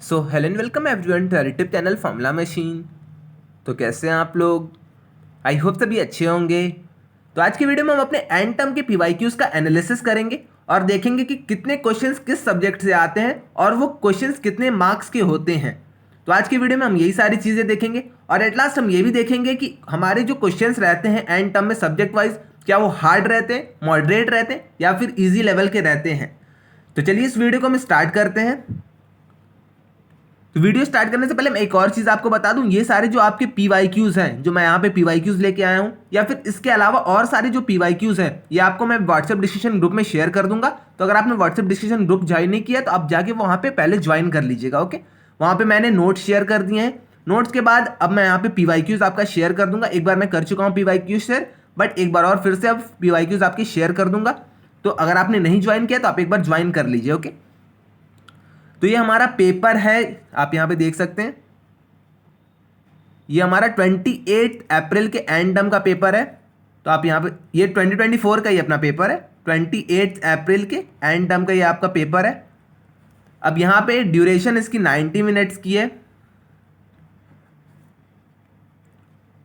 So hello and welcome everyone to our YouTube channel formula machine. तो कैसे हैं आप लोग? आई होप सभी अच्छे होंगे। तो आज की वीडियो में हम अपने एंड टर्म के पीवाईक्यूज का एनालिसिस करेंगे और देखेंगे कि कितने क्वेश्चंस किस सब्जेक्ट से आते हैं और वो क्वेश्चंस कितने मार्क्स के होते हैं। तो आज की वीडियो में हम यही सारी चीज़ें देखेंगे और एट लास्ट हम ये भी देखेंगे कि हमारे जो क्वेश्चंस रहते हैं एंड टर्म में सब्जेक्ट वाइज, क्या वो हार्ड रहते हैं, मॉडरेट रहते हैं या फिर ईजी लेवल के रहते हैं। तो चलिए इस वीडियो को हम स्टार्ट करते हैं। तो वीडियो स्टार्ट करने से पहले मैं एक और चीज़ आपको बता दूं, ये सारे जो आपके पीवाईक्यूज हैं, जो मैं यहाँ पे पीवाईक्यूज लेके आया हूँ, या फिर इसके अलावा और सारे जो पीवाईक्यूज हैं, ये आपको मैं व्हाट्सएप डिस्कशन ग्रुप में शेयर कर दूंगा। तो अगर आपने व्हाट्सएप डिस्कशन ग्रुप ज्वाइन नहीं किया तो आप जाके वहाँ पे पहले ज्वाइन कर लीजिएगा। ओके, वहाँ पे मैंने नोट्स शेयर कर दिए हैं। नोट्स के बाद अब मैं यहाँ पे पीवाईक्यूज आपका शेयर कर दूंगा। एक बार मैं कर चुका हूँ पीवाईक्यूज शेयर, बट एक बार और फिर से अब पीवाईक्यूज आपके शेयर कर दूंगा। तो अगर आपने नहीं ज्वाइन किया तो आप एक बार ज्वाइन कर लीजिए। ओके, तो ये हमारा पेपर है, आप यहाँ पे देख सकते हैं। ये हमारा 28 अप्रैल के एंड टर्म का पेपर है। तो आप यहाँ पे, ये 2024 का ही अपना पेपर है। 28 अप्रैल के एंड टर्म का ये आपका पेपर है। अब यहाँ पे ड्यूरेशन इसकी 90 मिनट्स की है।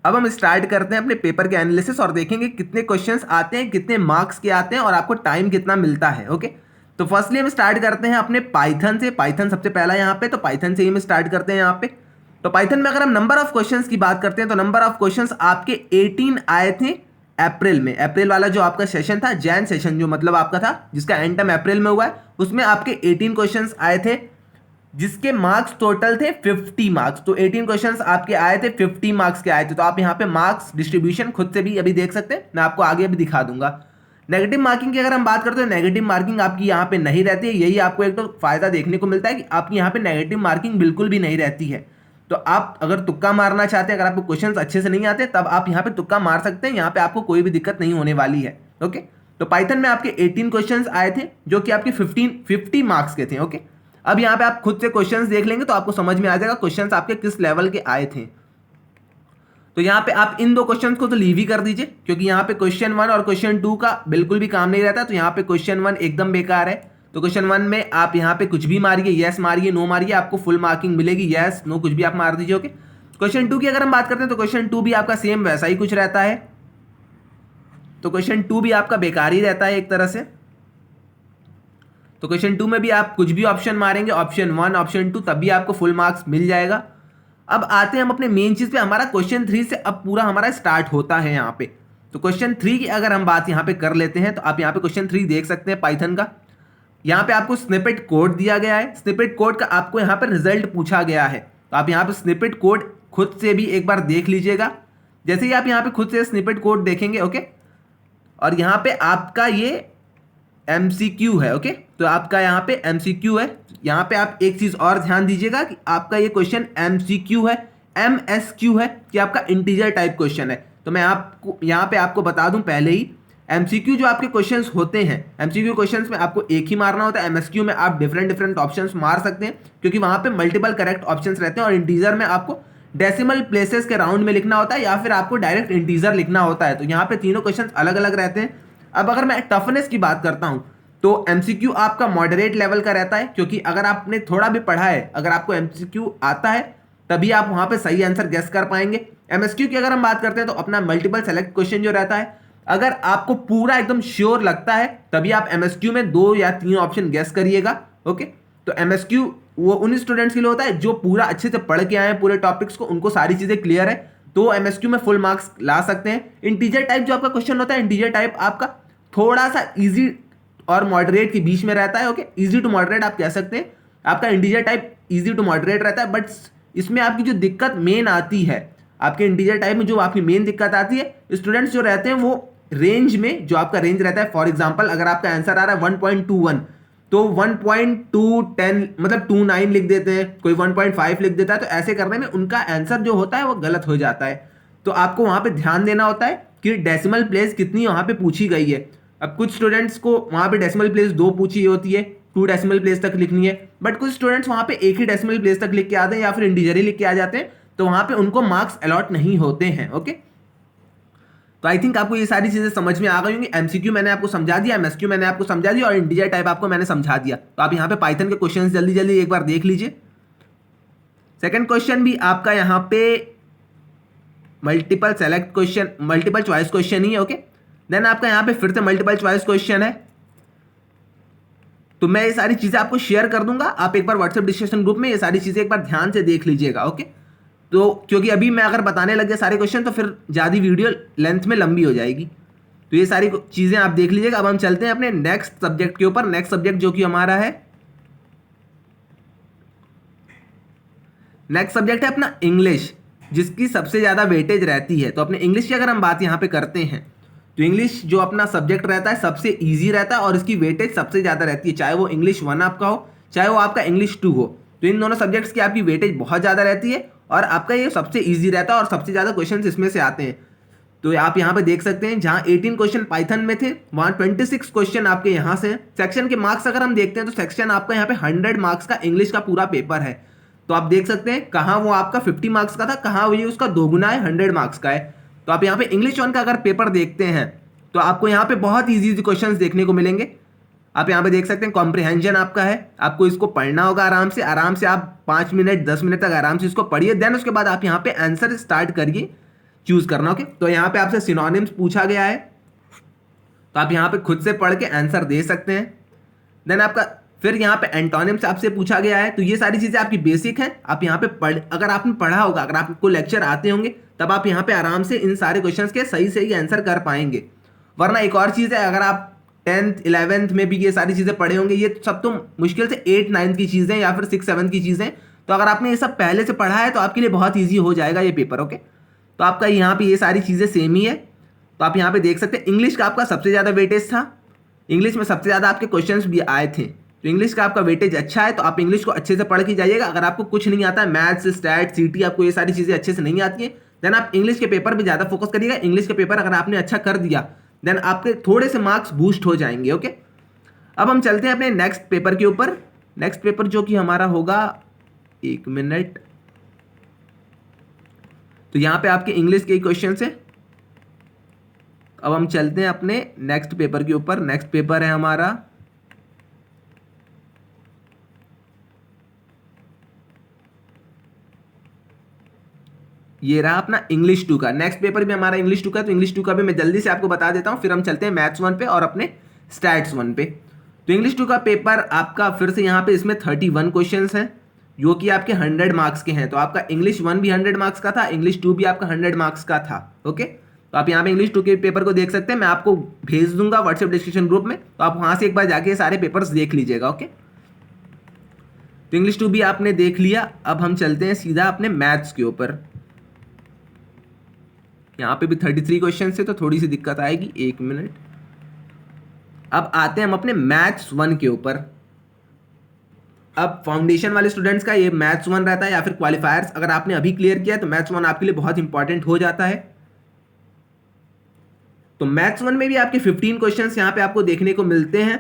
अब हम स्टार्ट करते हैं अपने पेपर के एनालिसिस और देखेंगे कितने क्वेश्चंस आते हैं, कितने मार्क्स के आते हैं और आपको टाइम कितना मिलता है। ओके, तो फर्स्टली हम स्टार्ट करते हैं अपने पाइथन से। पाइथन सबसे पहला यहाँ पे, तो पाइथन से ही हम स्टार्ट करते हैं यहाँ पे। तो पाइथन में अगर हम नंबर ऑफ क्वेश्चंस की बात करते हैं तो नंबर ऑफ क्वेश्चंस आपके 18 आए थे अप्रैल में। अप्रैल वाला जो आपका सेशन था, जैन सेशन जो मतलब आपका था, जिसका एंड टर्म अप्रैल में हुआ है, उसमें आपके 18 क्वेश्चंस आए थे, जिसके मार्क्स टोटल थे 50 मार्क्स। तो 18 क्वेश्चंस आपके आए थे, 50 मार्क्स के आए थे। तो आप यहाँ पे मार्क्स डिस्ट्रीब्यूशन खुद से भी अभी देख सकते हैं, मैं आपको आगे भी दिखा दूंगा। नेगेटिव मार्किंग की अगर हम बात करते हैं, नेगेटिव मार्किंग आपकी यहाँ पे नहीं रहती है। यही आपको एक तो फायदा देखने को मिलता है कि आपकी यहाँ पे नेगेटिव मार्किंग बिल्कुल भी नहीं रहती है। तो आप अगर तुक्का मारना चाहते हैं, अगर आपको क्वेश्चंस अच्छे से नहीं आते, तब आप यहाँ पे तुक्का मार सकते हैं। यहाँ पे आपको कोई भी दिक्कत नहीं होने वाली है। ओके, तो पाइथन में आपके 18 क्वेश्चंस आए थे जो कि आपके 50 मार्क्स के थे। ओके, अब यहाँ पे आप खुद से क्वेश्चंस देख लेंगे तो आपको समझ में आ जाएगा क्वेश्चंस आपके किस लेवल के आए थे। तो यहाँ पे आप इन दो क्वेश्चंस को तो लीव ही कर दीजिए, क्योंकि यहाँ पे क्वेश्चन 1 और क्वेश्चन 2 का बिल्कुल भी काम नहीं रहता। तो यहाँ पे क्वेश्चन 1 एकदम बेकार है। तो क्वेश्चन 1 में आप यहाँ पे कुछ भी मारिए, यस मारिए, नो मारिए, आपको फुल मार्किंग मिलेगी। यस नो कुछ भी आप मार दीजिए। ओके, क्वेश्चन 2 की अगर हम बात करते हैं तो क्वेश्चन 2 भी आपका सेम वैसा ही कुछ रहता है। तो क्वेश्चन 2 भी आपका बेकार ही रहता है एक तरह से। तो क्वेश्चन 2 में भी आप कुछ भी ऑप्शन मारेंगे, ऑप्शन 1, ऑप्शन 2, तब भी आपको फुल मार्क्स मिल जाएगा। अब आते हैं हम अपने मेन चीज पे। हमारा क्वेश्चन 3 से अब पूरा हमारा स्टार्ट होता है यहाँ पे। तो क्वेश्चन 3 की अगर हम बात यहाँ पे कर लेते हैं तो आप यहाँ पे क्वेश्चन 3 देख सकते हैं पाइथन का। यहाँ पे आपको स्निपेट कोड दिया गया है। स्निपेट कोड का आपको यहाँ पे रिजल्ट पूछा गया है। तो आप यहाँ पे स्निपेट कोड खुद से भी एक बार देख लीजिएगा। जैसे ही आप यहाँ पे खुद से स्निपेट कोड देखेंगे, ओके, और यहाँ पे आपका ये MCQ है। ओके, तो आपका यहाँ पे MCQ है। यहाँ पे आप एक चीज और ध्यान दीजिएगा कि आपका ये क्वेश्चन MCQ है, MSQ है, कि आपका इंटीजर टाइप क्वेश्चन है। तो मैं आपको यहाँ पे आपको बता दूं पहले ही, MCQ जो आपके क्वेश्चंस होते हैं, MCQ क्वेश्चंस में आपको एक ही मारना होता है। MSQ में आप डिफरेंट ऑप्शंस मार सकते हैं, क्योंकि वहां पे मल्टीपल करेक्ट ऑप्शंस रहते हैं। और इंटीजर में आपको डेसिमल प्लेसेस के राउंड में लिखना होता है या फिर आपको डायरेक्ट इंटीजर लिखना होता है। तो यहाँ पे तीनों क्वेश्चन अलग अलग रहते हैं। अब अगर मैं टफनेस की बात करता हूं तो MCQ आपका मॉडरेट लेवल का रहता है, क्योंकि अगर आपने थोड़ा भी पढ़ा है, अगर आपको MCQ आता है, तभी आप वहां पे सही आंसर गेस कर पाएंगे। MSQ की अगर हम बात करते हैं तो अपना मल्टीपल सेलेक्ट क्वेश्चन जो रहता है, अगर आपको पूरा एकदम श्योर लगता है तभी आप MSQ में 2 या 3 ऑप्शन गेस करिएगा। ओके, तो MSQ वो उन स्टूडेंट्स के लिए होता है जो पूरा अच्छे से पढ़ के आए हैं पूरे टॉपिक्स को, उनको सारी चीजें क्लियर है, तो MSQ में फुल मार्क्स ला सकते हैं। इंटीजर टाइप जो आपका क्वेश्चन होता है, इंटीजर टाइप आपका थोड़ा सा इजी और मॉडरेट के बीच में रहता है। ओके, इजी टू मॉडरेट आप कह सकते हैं। आपका integer type easy to moderate रहता है, बट इसमें आपकी जो दिक्कत मेन आती है, आपके इंटीजर टाइप में जो आपकी मेन दिक्कत आती है, स्टूडेंट्स जो रहते हैं वो रेंज में, जो आपका रेंज रहता है, फॉर एग्जांपल अगर आपका आंसर आ रहा है 1.21, तो 1.210 मतलब 29 लिख देते हैं, कोई 1.5 लिख देता है। तो ऐसे करने में उनका आंसर जो होता है वो गलत हो जाता है। तो आपको वहां पे ध्यान देना होता है कि डेसिमल प्लेस कितनी वहां पे पूछी गई है। अब कुछ स्टूडेंट्स को वहां पे डेसिमल प्लेस 2 पूछी होती है, 2 डेसिमल प्लेस तक लिखनी है, बट कुछ स्टूडेंट्स वहां पे एक ही डेसिमल प्लेस तक लिख के आते हैं या फिर इंटीजर ही लिख के आ जाते हैं, तो वहां पे उनको मार्क्स अलॉट नहीं होते हैं। ओके, तो आई थिंक आपको ये सारी चीजें समझ में आ गई होंगी। MCQ मैंने आपको समझा दिया, MSQ मैंने आपको समझा दिया और इंटीजर टाइप आपको मैंने समझा दिया। तो आप यहाँ पे पाइथन के क्वेश्चंस जल्दी जल्दी एक बार देख लीजिए। सेकंड क्वेश्चन भी आपका यहाँ पे multiple select question, multiple choice question ही है। ओके, देन आपका यहाँ पे फिर से मल्टीपल चॉइस क्वेश्चन है। तो मैं ये सारी चीजें आपको शेयर कर दूंगा, आप एक बार व्हाट्सएप डिस्कशन ग्रुप में ये सारी चीजें एक बार ध्यान से देख लीजिएगा। ओके, तो क्योंकि अभी मैं अगर बताने लग गया सारे क्वेश्चन तो फिर ज़्यादा वीडियो लेंथ में लंबी हो जाएगी, तो ये सारी चीज़ें आप देख लीजिएगा। अब हम चलते हैं अपने नेक्स्ट सब्जेक्ट के ऊपर। नेक्स्ट सब्जेक्ट जो कि हमारा है, नेक्स्ट सब्जेक्ट है अपना इंग्लिश, जिसकी सबसे ज़्यादा वेटेज रहती है। तो अपने इंग्लिश की अगर हम बात यहाँ पे करते हैं तो इंग्लिश जो अपना सब्जेक्ट रहता है सबसे ईजी रहता है और इसकी वेटेज सबसे ज़्यादा रहती है, चाहे वो इंग्लिश 1 आपका हो चाहे वो आपका इंग्लिश 2 हो। तो इन दोनों सब्जेक्ट्स की आपकी वेटेज बहुत ज़्यादा रहती है और आपका ये सबसे ईजी रहता है और सबसे ज़्यादा क्वेश्चन इसमें से आते हैं। तो आप यहाँ पे देख सकते हैं जहाँ 18 क्वेश्चन पाइथन में थे वहाँ 26 क्वेश्चन आपके यहाँ से हैं। सेक्शन के मार्क्स अगर हम देखते हैं तो सेक्शन आपका यहाँ पे 100 मार्क्स का इंग्लिश का पूरा पेपर है। तो आप देख सकते हैं कहाँ वो आपका 50 मार्क्स का था, कहाँ वो ये उसका दोगुना है, 100 मार्क्स का है। तो आप यहाँ पे इंग्लिश 1 का अगर पेपर देखते हैं तो आपको यहाँ पे बहुत ईजी क्वेश्चन देखने को मिलेंगे। आप यहाँ पे देख सकते हैं कॉम्प्रिहेंशन आपका है, आपको इसको पढ़ना होगा आराम से आप 5 मिनट 10 मिनट तक आराम से इसको पढ़िए। देन उसके बाद आप यहाँ पे आंसर स्टार्ट करिए, चूज करना। ओके, तो यहाँ पे आपसे सिनोनिम्स पूछा गया है तो आप यहाँ पे खुद से पढ़ के आंसर दे सकते हैं। देन आपका फिर यहाँ पे एंटोनिम्स आपसे पूछा गया है। तो ये सारी चीजें आपकी बेसिक हैं, आप यहाँ पे अगर आपने पढ़ा होगा, अगर आपको लेक्चर आते होंगे तब आप यहाँ पे आराम से इन सारे क्वेश्चंस के सही आंसर कर पाएंगे। वरना एक और चीज़ है, अगर आप 10th 11th में भी ये सारी चीज़ें पढ़े होंगे, ये सब तो मुश्किल से 8th 9th की चीज़ें या फिर 6th 7th की चीज़ें, तो अगर आपने ये सब पहले से पढ़ा है तो आपके लिए बहुत ईजी हो जाएगा ये पेपर। ओके, तो आपका यहाँ पे ये सारी चीज़ें सेम ही है। तो आप यहाँ पे देख सकते हैं इंग्लिश का आपका सबसे ज़्यादा वेटेज था, इंग्लिश में सबसे ज़्यादा आपके क्वेश्चंस भी आए थे, तो इंग्लिश का आपका वेटेज अच्छा है। तो आप इंग्लिश को अच्छे से पढ़ के जाइएगा। अगर आपको कुछ नहीं आता है, मैथ्स स्टैट सीटी आपको ये सारी चीज़ें अच्छे से नहीं आती है, देन आप इंग्लिश के पेपर पर ज़्यादा फोकस करिएगा। इंग्लिश के पेपर अगर आपने अच्छा कर दिया देन आपके थोड़े से मार्क्स बूस्ट हो जाएंगे। ओके, अब हम चलते हैं अपने नेक्स्ट पेपर के ऊपर। नेक्स्ट पेपर जो कि हमारा होगा, 1 मिनट, तो यहाँ पे आपके इंग्लिश के क्वेश्चन है। अब हम चलते हैं अपने नेक्स्ट पेपर के ऊपर। नेक्स्ट पेपर है हमारा ये रहा अपना इंग्लिश 2 का। नेक्स्ट पेपर भी हमारा इंग्लिश 2 का, तो इंग्लिश 2 का भी मैं जल्दी से आपको बता देता हूं, फिर हम चलते हैं मैथ्स 1 पे और अपने स्टैट्स 1 पे। तो इंग्लिश 2 का पेपर आपका फिर से यहाँ पे इसमें 31 क्वेश्चंस हैं जो कि आपके 100 मार्क्स के हैं। तो आपका इंग्लिश 1 भी 100 मार्क्स का था, इंग्लिश 2 भी आपका 100 मार्क्स का था। ओके, तो आप यहाँ पे इंग्लिश 2 के पेपर को देख सकते हैं, मैं आपको भेज दूंगा व्हाट्सएप डिस्कशन ग्रुप में, तो आप वहाँ से एक बार जाके सारे पेपर्स देख लीजिएगा। ओके, तो इंग्लिश 2 भी आपने देख लिया। अब हम चलते हैं सीधा अपने मैथ्स के ऊपर। यहाँ पे भी 33 क्वेश्चन से तो थोड़ी सी दिक्कत आएगी, 1 मिनट। अब आते हैं हम अपने मैथ्स 1 के ऊपर। अब फाउंडेशन वाले स्टूडेंट्स का ये मैथ्स 1 रहता है या फिर क्वालिफायर्स अगर आपने अभी क्लियर किया है तो मैथ्स 1 आपके लिए बहुत इंपॉर्टेंट हो जाता है। तो मैथ्स 1 में भी आपके 15 क्वेश्चंस यहाँ पे आपको देखने को मिलते हैं।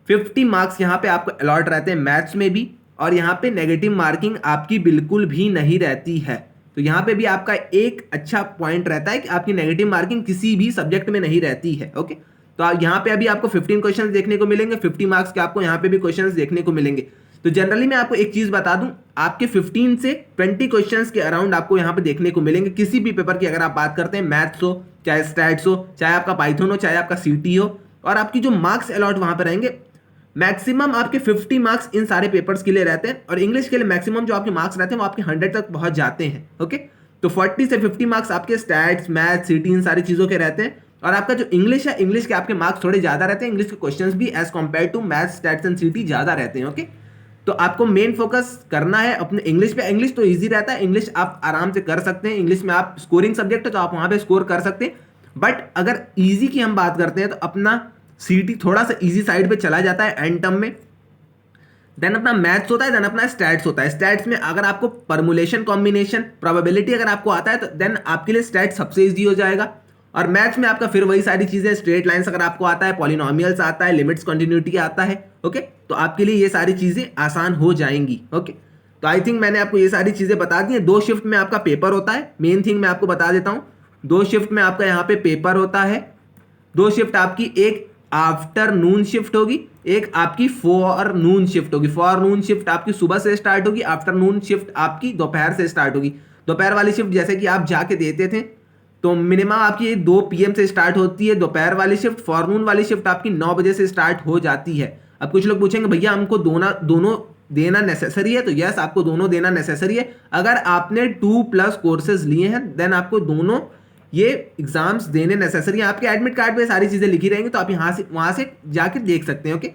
50 मार्क्स यहाँ पे आपको अलॉट रहते हैं मैथ्स में भी, और यहाँ पे नेगेटिव मार्किंग आपकी बिल्कुल भी नहीं रहती है। तो यहाँ पे भी आपका एक अच्छा पॉइंट रहता है कि आपकी नेगेटिव मार्किंग किसी भी सब्जेक्ट में नहीं रहती है। ओके, तो यहाँ पे अभी आपको 15 क्वेश्चंस देखने को मिलेंगे, 50 मार्क्स के आपको यहाँ पे भी क्वेश्चंस देखने को मिलेंगे। तो जनरली मैं आपको एक चीज बता दूं, आपके 15 से 20 क्वेश्चंस के अराउंड आपको यहाँ पे देखने को मिलेंगे किसी भी पेपर की। अगर आप बात करते हैं मैथ्स हो, चाहे स्टैट्स हो, चाहे आपका पाइथन हो, चाहे आपका सीटी हो, और आपकी जो मार्क्स अलॉट वहां पर रहेंगे मैक्सिमम आपके 50 मार्क्स इन सारे पेपर्स के लिए रहते हैं, और इंग्लिश के लिए मैक्सिमम जो आपके मार्क्स रहते हैं वो आपके 100 तक पहुंच जाते हैं। ओके, तो 40 से 50 मार्क्स आपके स्टैट्स मैथ सीटी इन सारी चीज़ों के रहते हैं, और आपका जो इंग्लिश है, इंग्लिश के आपके मार्क्स थोड़े ज़्यादा रहते हैं। इंग्लिश के क्वेश्चंस भी as compare to math stats and CT ज़्यादा रहते हैं। ओके, तो आपको मेन फोकस करना है अपने इंग्लिश पे। इंग्लिश तो ईजी रहता है, इंग्लिश आप आराम से कर सकते हैं, इंग्लिश में आप स्कोरिंग सब्जेक्ट है तो आप वहाँ पे स्कोर कर सकते हैं। बट अगर ईजी की हम बात करते हैं तो अपना सीटी थोड़ा सा ईजी साइड पे चला जाता है एंड टर्म में। देन अपना मैथ्स होता है, देन अपना स्टैट्स होता है। स्टैट्स में अगर आपको परमुलेशन कॉम्बिनेशन प्रोबेबिलिटी अगर आपको आता है तो देन आपके लिए स्टैट्स सबसे ईजी हो जाएगा। और मैथ्स में आपका फिर वही सारी चीजें, स्ट्रेट लाइंस अगर आपको आता है, पॉलिनोमियल्स आता है, लिमिट्स कंटिन्यूटी आता है। ओके, तो आपके लिए ये सारी चीजें आसान हो जाएंगी। ओके, तो आई थिंक मैंने आपको ये सारी चीजें बता दी हैं। 2 शिफ्ट में आपका पेपर होता है, मेन थिंग मैं आपको बता देता हूँ। 2 शिफ्ट में आपका यहाँ पे पेपर होता है। 2 शिफ्ट आपकी, एक आफ्टरनून शिफ्ट होगी, एक आपकी फॉरनून शिफ्ट होगी। फॉरनून शिफ्ट आपकी सुबह से स्टार्ट होगी, आफ्टरनून शिफ्ट आपकी दोपहर से स्टार्ट होगी। दोपहर वाली शिफ्ट जैसे कि आप जाके देते थे तो मिनिमम आपकी 2 PM से स्टार्ट होती है दोपहर वाली शिफ्ट। फॉरनून वाली शिफ्ट आपकी 9 बजे से स्टार्ट हो जाती है। अब कुछ लोग पूछेंगे भैया हमको दोनों देना नेसेसरी है, तो यस आपको दोनों देना नेसेसरी है। अगर आपने 2+ कोर्सेज लिए हैं देन आपको दोनों ये एग्जाम्स देने नेसेसरी है। आपके एडमिट कार्ड पे सारी चीज़ें लिखी रहेंगी, तो आप यहाँ से वहाँ से जाके देख सकते हैं। ओके,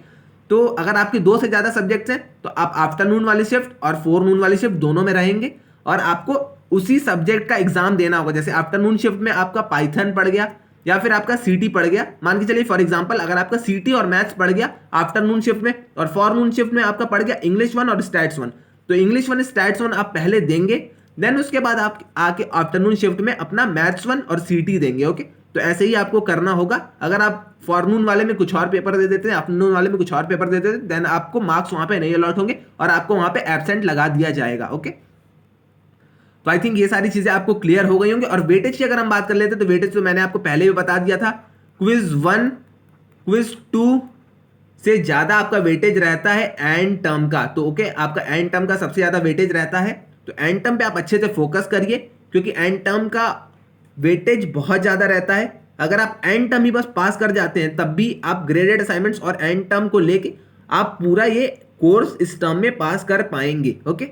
तो अगर आपके 2 से ज़्यादा सब्जेक्ट्स हैं तो आप आफ्टरनून वाली शिफ्ट और फॉरनून वाली शिफ्ट दोनों में रहेंगे और आपको उसी सब्जेक्ट का एग्जाम देना होगा। जैसे आफ्टरनून शिफ्ट में आपका पाइथन पड़ गया या फिर आपका सीटी पड़ गया, मान के चलिए फॉर एग्जांपल अगर आपका सीटी और मैथ्स पड़ गया आफ्टरनून शिफ्ट में और फॉरनून शिफ्ट में आपका पड़ गया इंग्लिश 1 और स्टैट्स 1, तो इंग्लिश 1 स्टैट्स 1 आप पहले देंगे, देन उसके बाद आप आके आफ्टरनून शिफ्ट में अपना मैथ्स 1 और सीटी देंगे। ओके, तो ऐसे ही आपको करना होगा। अगर आप फॉरनून वाले में कुछ और पेपर दे देते हैं, आफ्टरनून वाले में कुछ और पेपर दे देते हैं, देन आपको मार्क्स वहां पे नहीं अलॉट होंगे और आपको वहां पे एब्सेंट लगा दिया जाएगा। ओके, तो आई थिंक ये सारी चीजें आपको क्लियर हो गई होंगी। और वेटेज की अगर हम बात कर लेते हैं तो वेटेज तो मैंने आपको पहले भी बता दिया था, क्विज 1 क्विज 2 से ज्यादा आपका वेटेज रहता है एंड टर्म का। तो ओके, आपका एंड टर्म का सबसे ज्यादा वेटेज रहता है, तो एंड टर्म पे आप अच्छे से फोकस करिए क्योंकि एंड टर्म का वेटेज बहुत ज्यादा रहता है। अगर आप एंड टर्म ही बस पास कर जाते हैं तब भी आप ग्रेडेड असाइनमेंट्स और एंड टर्म को लेके आप पूरा ये कोर्स इस टर्म में पास कर पाएंगे। ओके,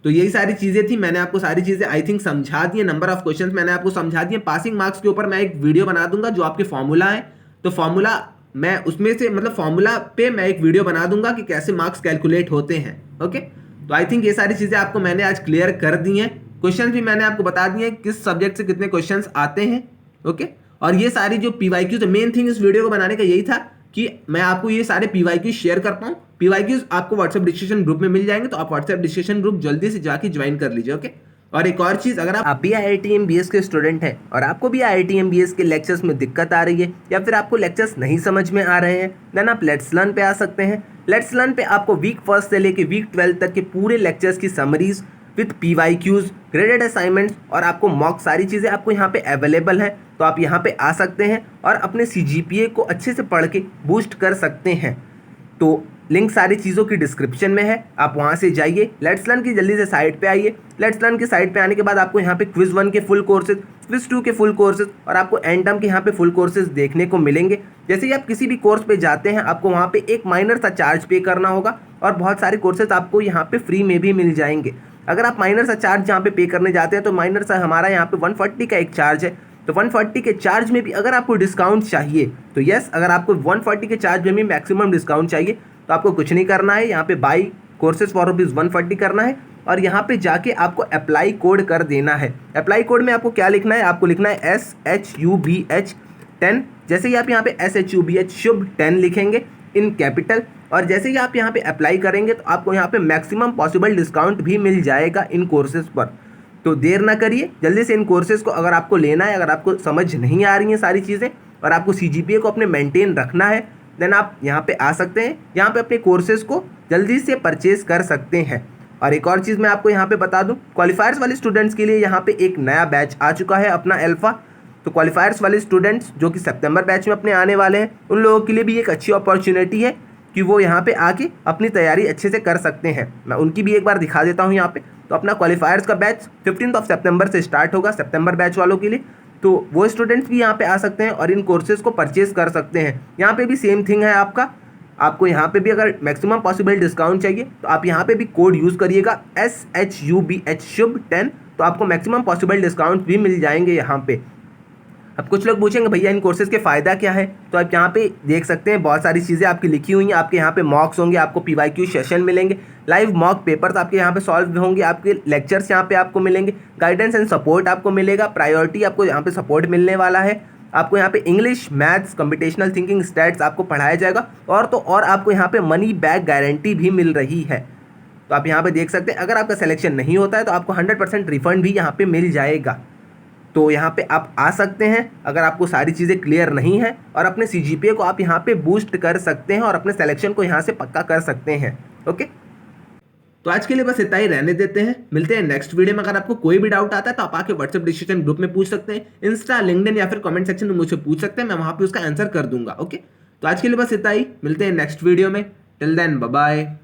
तो यही सारी चीजें थी, मैंने आपको सारी चीजें आई थिंक समझा दी। नंबर ऑफ क्वेश्चंस मैंने आपको समझा दिए। पासिंग मार्क्स के ऊपर मैं एक वीडियो बना दूंगा जो आपके फॉर्मूला है, तो फॉर्मूला मैं उसमें से मतलब फॉर्मूला पे मैं एक वीडियो बना दूंगा कि कैसे मार्क्स कैलकुलेट होते हैं। ओके, तो आई थिंक ये सारी चीजें आपको मैंने आज क्लियर कर दी हैं। क्वेश्चन भी मैंने आपको बता दिए किस सब्जेक्ट से कितने क्वेश्चन आते हैं। ओके, और ये सारी जो पीवाईक्यू, तो मेन थिंग इस वीडियो को बनाने का यही था कि मैं आपको ये सारे पीवाईक्यू शेयर कर पाऊँ। पीवाईक्यूज आपको व्हाट्सएप डिस्कशन ग्रुप में मिल जाएंगे, तो आप व्हाट्सएप डिस्कशन ग्रुप जल्दी से जाके ज्वाइन कर लीजिए। ओके, और एक और चीज़, अगर आप भी IIT MBS के स्टूडेंट हैं और आपको भी IIT MBS के लेक्चर्स में दिक्कत आ रही है या फिर आपको लेक्चर्स नहीं समझ में आ रहे हैं, देन आप लेट्स लर्न पे आ सकते हैं। लेट्स लर्न पे आपको वीक 1 से लेके वीक 12 तक के पूरे लेक्चर्स की summaries with PYQs, graded assignments और आपको मॉक, सारी चीज़ें आपको यहाँ पे अवेलेबल हैं। तो आप यहाँ पे आ सकते हैं और अपने CGPA को अच्छे से पढ़ के बूस्ट कर सकते हैं। तो लिंक सारी चीज़ों की डिस्क्रिप्शन में है, आप वहाँ से जाइए। लेट्स लर्न की जल्दी से साइट पे आइए। लेट्स लर्न की साइट पे आने के बाद आपको यहाँ पे क्विज 1 के फुल कोर्सेज, क्विज 2 के फुल कोर्सेज और आपको एंड टर्म के यहाँ पे फुल कोर्सेज देखने को मिलेंगे। जैसे ही आप किसी भी कोर्स पे जाते हैं आपको वहाँ पे एक माइनर सा चार्ज पे करना होगा और बहुत सारे कोर्सेज आपको यहाँ पे फ्री में भी मिल जाएंगे। अगर आप माइनर सा चार्ज यहाँ पे करने जाते हैं तो माइनर सा हमारा यहाँ पे 140 का एक चार्ज है, तो 140 के चार्ज में भी अगर आपको डिस्काउंट चाहिए तो यस, अगर आपको 140 के चार्ज में भी मैक्सिमम डिस्काउंट चाहिए तो आपको कुछ नहीं करना है, यहाँ पे बाई कोर्सेज फॉर ₹140 करना है और यहाँ पे जाके आपको अप्लाई कोड कर देना है। अप्लाई कोड में आपको क्या लिखना है, आपको लिखना है SHUBH10। जैसे ही आप यहाँ पे SHUBH शुभ 10 लिखेंगे इन कैपिटल और जैसे ही आप यहाँ पे अप्लाई करेंगे तो आपको यहाँ पे मैक्सिमम पॉसिबल डिस्काउंट भी मिल जाएगा इन कोर्सेज पर। तो देर ना करिए, जल्दी से इन कोर्सेज को अगर आपको लेना है, अगर आपको समझ नहीं आ रही हैं सारी चीज़ें और आपको CGPA को अपने मेंटेन रखना है, देन आप यहाँ पे आ सकते हैं। यहाँ पे अपने कोर्सेज को जल्दी से परचेज कर सकते हैं। और एक और चीज़ मैं आपको यहाँ पे बता दूँ, क्वालिफायर्स वाले स्टूडेंट्स के लिए यहाँ पे एक नया बैच आ चुका है अपना अल्फा। तो क्वालिफायर्स वाले स्टूडेंट्स जो कि सितंबर बैच में अपने आने वाले हैं, उन लोगों के लिए भी एक अच्छी अपॉर्चुनिटी है कि वो यहाँ पे आके अपनी तैयारी अच्छे से कर सकते हैं। मैं उनकी भी एक बार दिखा देता हूँ यहाँ पे। तो अपना क्वालिफायर्स का बैच 15 सितंबर से स्टार्ट होगा सितंबर बैच वालों के लिए, तो वो स्टूडेंट्स भी यहाँ पे आ सकते हैं और इन कोर्सेज को परचेज कर सकते हैं। यहाँ पे भी सेम थिंग है आपको यहाँ पे भी अगर मैक्सिमम पॉसिबल डिस्काउंट चाहिए तो आप यहाँ पे भी कोड यूज़ करिएगा SHUBH शुभ 10, तो आपको मैक्सिमम पॉसिबल डिस्काउंट भी मिल जाएंगे यहाँ पे। अब कुछ लोग पूछेंगे भैया इन कोर्सेज के फ़ायदा क्या है, तो आप यहाँ पे देख सकते हैं बहुत सारी चीज़ें आपकी लिखी हुई हैं। आपके यहाँ पे मॉक्स होंगे, आपको PYQ सेशन मिलेंगे, लाइव मॉक पेपर्स आपके यहाँ पे सॉल्व होंगे, आपके लेक्चर्स यहाँ पे आपको मिलेंगे, गाइडेंस एंड सपोर्ट आपको मिलेगा, प्रायोरिटी आपको यहाँ पे सपोर्ट मिलने वाला है। आपको यहाँ पे English, maths, computational thinking, stats आपको पढ़ाया जाएगा और तो और आपको यहाँ पे मनी बैक गारंटी भी मिल रही है। तो आप यहाँ पे देख सकते हैं अगर आपका सिलेक्शन नहीं होता है तो आपको 100% रिफंड भी यहाँ पे मिल जाएगा। तो यहाँ पे आप आ सकते हैं अगर आपको सारी चीज़ें क्लियर नहीं है और अपने CGPA को आप यहाँ पे बूस्ट कर सकते हैं और अपने सिलेक्शन को यहाँ से पक्का कर सकते हैं। ओके, तो आज के लिए बस इतना ही रहने देते हैं, मिलते हैं नेक्स्ट वीडियो में। अगर आपको कोई भी डाउट आता है तो आप आके व्हाट्सएप डिस्कशन ग्रुप में पूछ सकते हैं, इंस्टा, लिंक्डइन या फिर कमेंट सेक्शन में मुझसे पूछ सकते हैं, मैं वहाँ पे उसका आंसर कर दूंगा। ओके, तो आज के लिए बस इतना ही, मिलते हैं नेक्स्ट वीडियो में। Till then bye bye.